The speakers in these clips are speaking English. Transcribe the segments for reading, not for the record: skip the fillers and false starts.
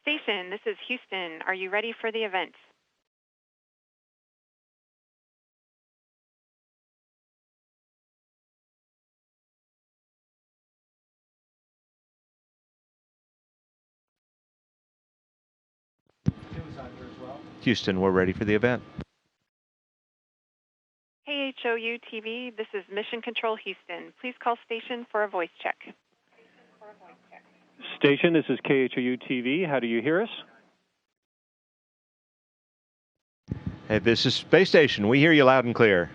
Station, this is Houston. Are you ready for the event? Houston, we're ready for the event. KHOU-TV, this is Mission Control Houston. Please call station for a voice check. Station, this is KHOU-TV. How do you hear us? Hey, this is Space Station. We hear you loud and clear.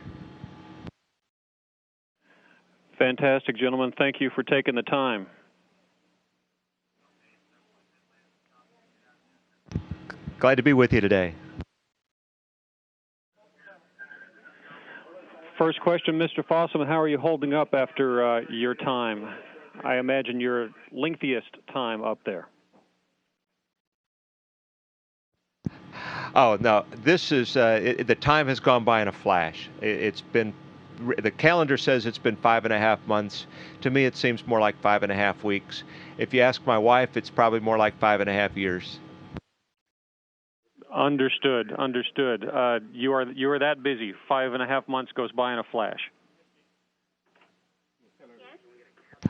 Fantastic, gentlemen. Thank you for taking the time. Glad to be with you today. First question, Mr. Fossum, how are you holding up after your time? I imagine your lengthiest time up there. Oh, no, this is, the time has gone by in a flash. It's been, the calendar says it's been 5.5 months. To me, it seems more like 5.5 weeks. If you ask my wife, it's probably more like 5.5 years. Understood. You are that busy. 5.5 months goes by in a flash.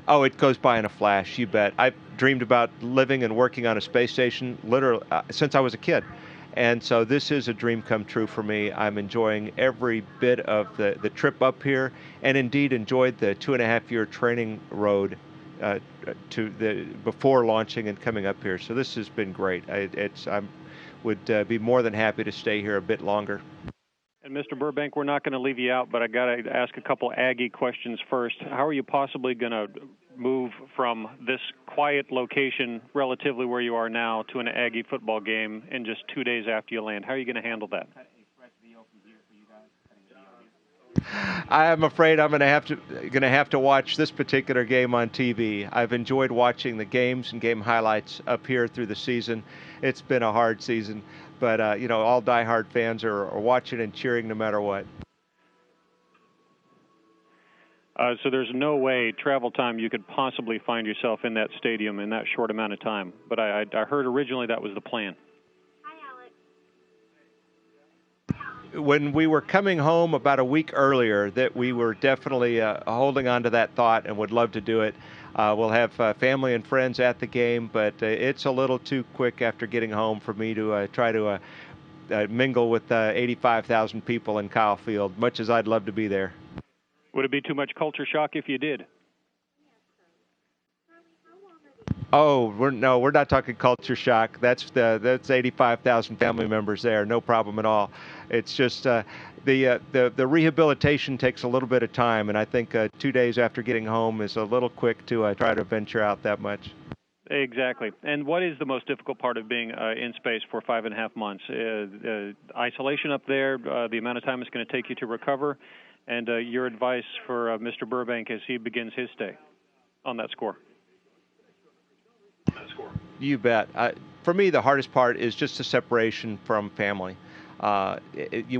Oh, it goes by in a flash, you bet. I've dreamed about living and working on a space station literally since I was a kid. And so this is a dream come true for me. I'm enjoying every bit of the trip up here, and indeed enjoyed the 2.5-year training road before launching and coming up here. So this has been great. I would be more than happy to stay here a bit longer. And Mr. Burbank, we're not going to leave you out, but I got to ask a couple Aggie questions first. How are you possibly going to move from this quiet location, relatively where you are now, to an Aggie football game in just 2 days after you land? How are you going to handle that? I am afraid I'm going to have to watch this particular game on TV. I've enjoyed watching the games and game highlights up here through the season. It's been a hard season, but all diehard fans are watching and cheering no matter what. So there's no way, travel time, you could possibly find yourself in that stadium in that short amount of time. But I heard originally that was the plan. When we were coming home about a week earlier, that we were definitely holding on to that thought and would love to do it. We'll have family and friends at the game, but it's a little too quick after getting home for me to try to mingle with 85,000 people in Kyle Field, much as I'd love to be there. Would it be too much culture shock if you did? Oh, we're not talking culture shock. That's 85,000 family members there. No problem at all. It's just the rehabilitation takes a little bit of time, and I think 2 days after getting home is a little quick to try to venture out that much. Exactly. And what is the most difficult part of being in space for 5.5 months? Isolation up there, the amount of time it's going to take you to recover, and your advice for Mr. Burbank as he begins his stay on that score. You bet. For me, the hardest part is just the separation from family.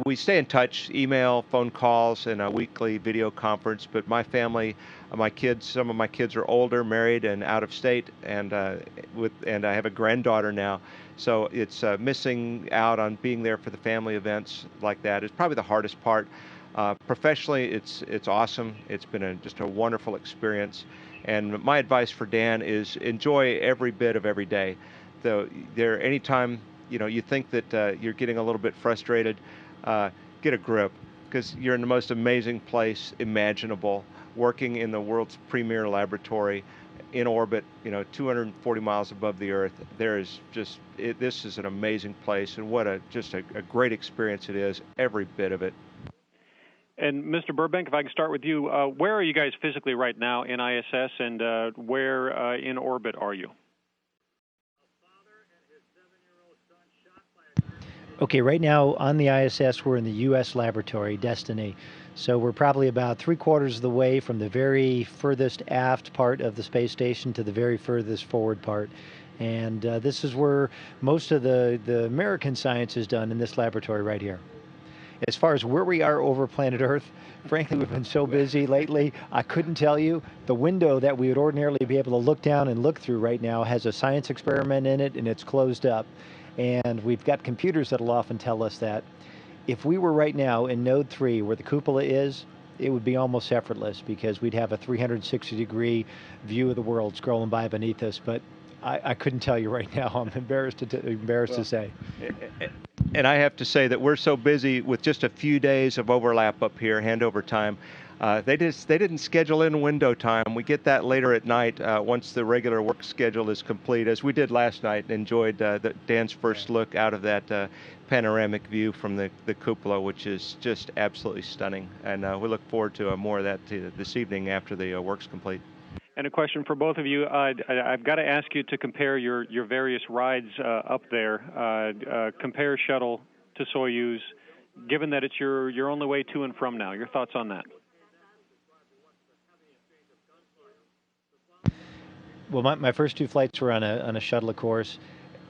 We stay in touch, email, phone calls, and a weekly video conference. But my family, some of my kids are older, married, and out of state, and I have a granddaughter now. So it's missing out on being there for the family events like that is probably the hardest part. Professionally, it's awesome. It's been just a wonderful experience. And my advice for Dan is enjoy every bit of every day. Anytime you think that you're getting a little bit frustrated, get a grip, because you're in the most amazing place imaginable, working in the world's premier laboratory, in orbit, 240 miles above the Earth. This is an amazing place, and what a great experience it is, every bit of it. And Mr. Burbank, if I can start with you, where are you guys physically right now in ISS, and where in orbit are you? Okay, right now on the ISS, we're in the U.S. laboratory, Destiny. So we're probably about 3/4 of the way from the very furthest aft part of the space station to the very furthest forward part. And this is where most of the American science is done, in this laboratory right here. As far as where we are over planet Earth, frankly, we've been so busy lately, I couldn't tell you. The window that we would ordinarily be able to look down and look through right now has a science experiment in it, and it's closed up. And we've got computers that'll often tell us that. If we were right now in Node 3, where the cupola is, it would be almost effortless because we'd have a 360-degree view of the world scrolling by beneath us. But I couldn't tell you right now. I'm embarrassed to say. And I have to say that we're so busy with just a few days of overlap up here, handover time. They didn't schedule in window time. We get that later at night once the regular work schedule is complete, as we did last night. Enjoyed Dan's first look out of that panoramic view from the cupola, which is just absolutely stunning. And we look forward to more of that this evening after the work's complete. And a question for both of you. I've got to ask you to compare your various rides up there. Compare shuttle to Soyuz, given that it's your only way to and from now. Your thoughts on that? Well, my first two flights were on a shuttle, of course.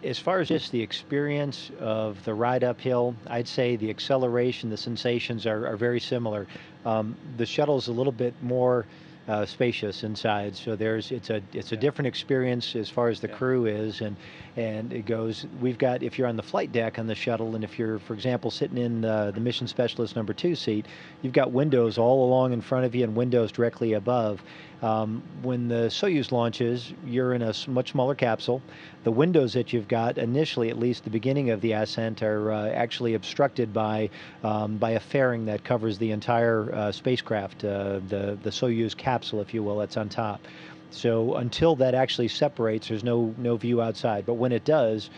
As far as just the experience of the ride uphill, I'd say the acceleration, the sensations are very similar. The shuttle's a little bit more spacious inside, so it's a different experience as far as the crew is, and it goes. We've got, if you're on the flight deck on the shuttle, and if you're, for example, sitting in the mission specialist number 2 seat, you've got windows all along in front of you and windows directly above. When the Soyuz launches, you're in a much smaller capsule. The windows that you've got initially, at least the beginning of the ascent, are actually obstructed by a fairing that covers the entire spacecraft, the Soyuz capsule, if you will, that's on top. So until that actually separates, there's no view outside. But when it does,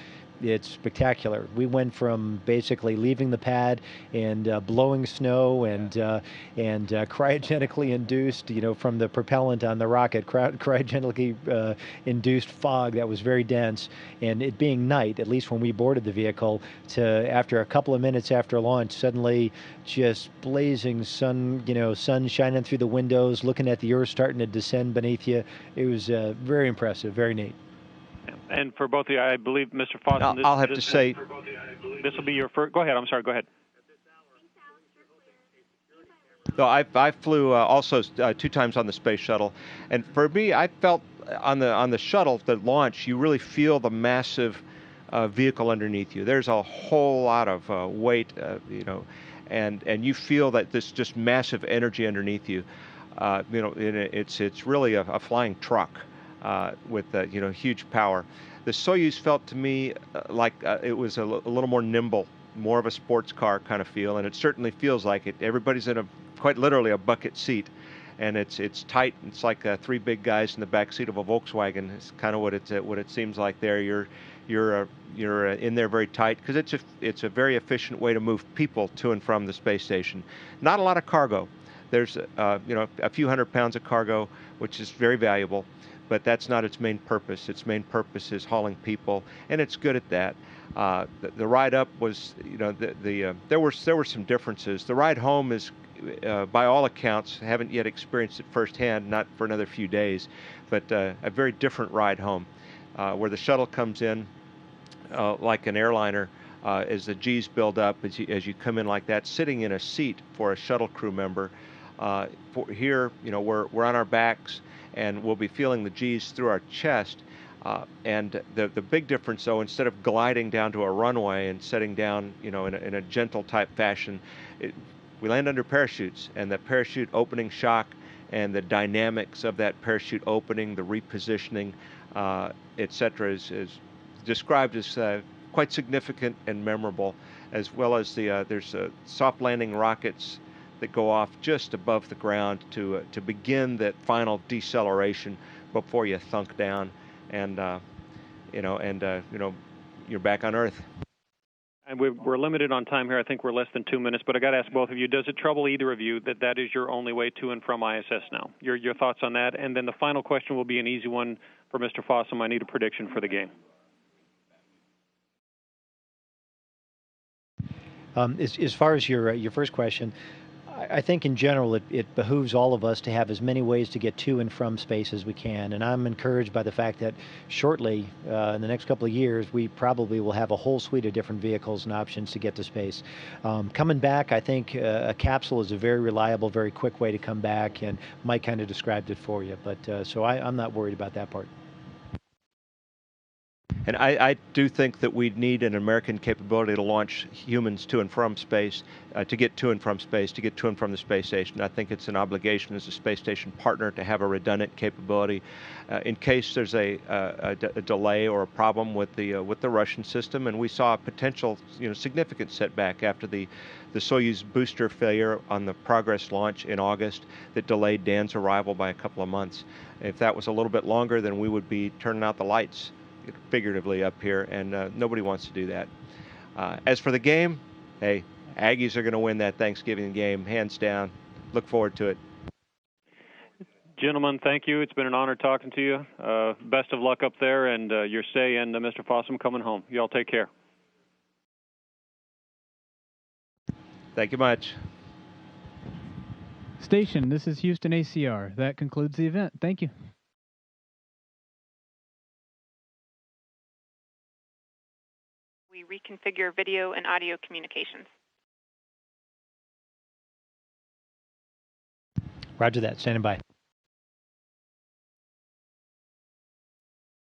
it's spectacular. We went from basically leaving the pad and blowing snow and cryogenically induced, from the propellant on the rocket, cryogenically induced fog that was very dense, and it being night, at least when we boarded the vehicle, to after a couple of minutes after launch, suddenly just blazing sun shining through the windows, looking at the Earth starting to descend beneath you. It was very impressive, very neat. And for both of you, I believe, Mr. Fossum, I'll have to say, this will be your first. Go ahead. I'm sorry. Go ahead. So I flew also 2 times on the space shuttle, and for me, I felt on the shuttle, the launch, you really feel the massive vehicle underneath you. There's a whole lot of weight, and you feel that this just massive energy underneath you. It's really a flying truck. With huge power. The Soyuz felt to me like it was a little more nimble, more of a sports car kind of feel, and it certainly feels like it. Everybody's in quite literally a bucket seat, and it's tight. It's like 3 big guys in the back seat of a Volkswagen. It's kind of what it seems like there. You're in there very tight because it's a very efficient way to move people to and from the space station. Not a lot of cargo. There's a few hundred pounds of cargo, which is very valuable. But that's not its main purpose. Its main purpose is hauling people, and it's good at that. The ride up was, there were some differences. The ride home is, by all accounts, haven't yet experienced it firsthand, not for another few days, but a very different ride home, where the shuttle comes in like an airliner. As the G's build up, as you come in like that, sitting in a seat for a shuttle crew member. Here, we're on our backs, and we'll be feeling the G's through our chest. And the big difference, though, instead of gliding down to a runway and setting down, in a gentle type fashion, we land under parachutes, and the parachute opening shock and the dynamics of that parachute opening, the repositioning, etc., is described as quite significant and memorable, as well as there's soft landing rockets that go off just above the ground to begin that final deceleration before you thunk down, and you're back on Earth. And we're limited on time here. I think we're less than 2 minutes, but I got to ask both of you: does it trouble either of you that is your only way to and from ISS now? Your thoughts on that, and then the final question will be an easy one for Mr. Fossum. I need a prediction for the game. As far as your first question, I think in general it behooves all of us to have as many ways to get to and from space as we can. And I'm encouraged by the fact that shortly, in the next couple of years, we probably will have a whole suite of different vehicles and options to get to space. Coming back, I think a capsule is a very reliable, very quick way to come back, and Mike kind of described it for you. But so I'm not worried about that part. And I do think that we need an American capability to launch humans to and from space, to get to and from space, to get to and from the space station. I think it's an obligation as a space station partner to have a redundant capability in case there's a delay or a problem with the Russian system. And we saw a potential, significant setback after the Soyuz booster failure on the Progress launch in August that delayed Dan's arrival by a couple of months. If that was a little bit longer, then we would be turning out the lights, figuratively, up here, and nobody wants to do that. As for the game, hey, Aggies are going to win that Thanksgiving game, hands down. Look forward to it. Gentlemen, thank you. It's been an honor talking to you. Best of luck up there, and your stay, and Mr. Fossum coming home. You all take care. Thank you much. Station, this is Houston ACR. That concludes the event. Thank you. We reconfigure video and audio communications. Roger that. Standing by.